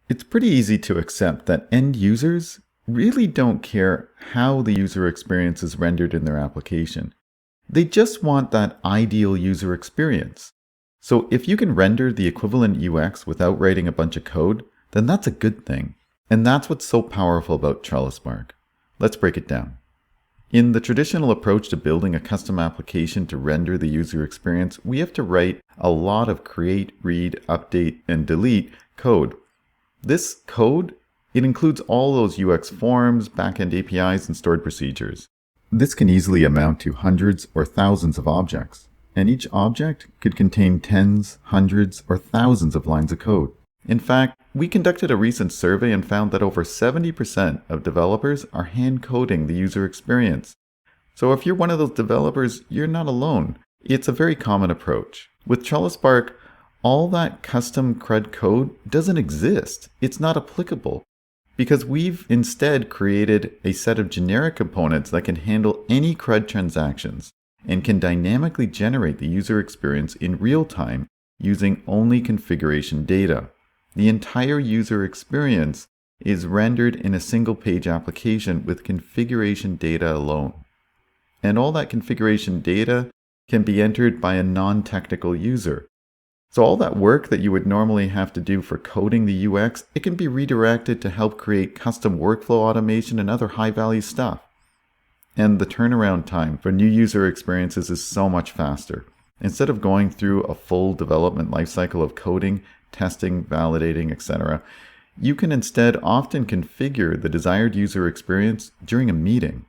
It's pretty easy to accept that end users really don't care how the user experience is rendered in their application. They just want that ideal user experience. So if you can render the equivalent UX without writing a bunch of code, then that's a good thing. And that's what's so powerful about trellispark. Let's break it down. In the traditional approach to building a custom application to render the user experience, we have to write a lot of create, read, update, and delete code. This code, it includes all those UX forms, backend APIs, and stored procedures. This can easily amount to hundreds or thousands of objects, and each object could contain tens, hundreds, or thousands of lines of code. In fact, we conducted a recent survey and found that over 70% of developers are hand-coding the user experience. So if you're one of those developers, you're not alone. It's a very common approach. With trellispark, all that custom CRUD code doesn't exist. It's not applicable because we've instead created a set of generic components that can handle any CRUD transactions and can dynamically generate the user experience in real time using only configuration data. The entire user experience is rendered in a single page application with configuration data alone. And all that configuration data can be entered by a non-technical user. So all that work that you would normally have to do for coding the UX, it can be redirected to help create custom workflow automation and other high-value stuff. And the turnaround time for new user experiences is so much faster. Instead of going through a full development lifecycle of coding, testing, validating, etc., you can instead often configure the desired user experience during a meeting.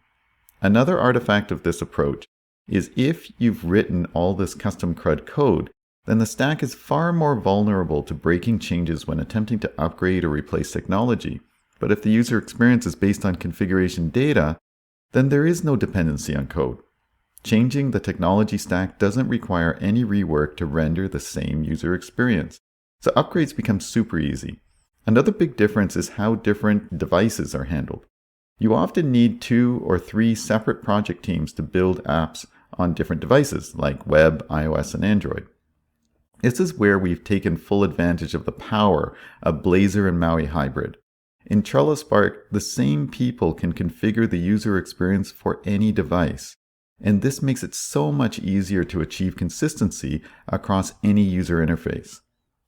Another artifact of this approach is if you've written all this custom CRUD code, then the stack is far more vulnerable to breaking changes when attempting to upgrade or replace technology. But if the user experience is based on configuration data, then there is no dependency on code. Changing the technology stack doesn't require any rework to render the same user experience. So upgrades become super easy. Another big difference is how different devices are handled. You often need 2 or 3 separate project teams to build apps on different devices like web, iOS, and Android. This is where we've taken full advantage of the power of Blazor and Maui hybrid. In trellispark, the same people can configure the user experience for any device. And this makes it so much easier to achieve consistency across any user interface.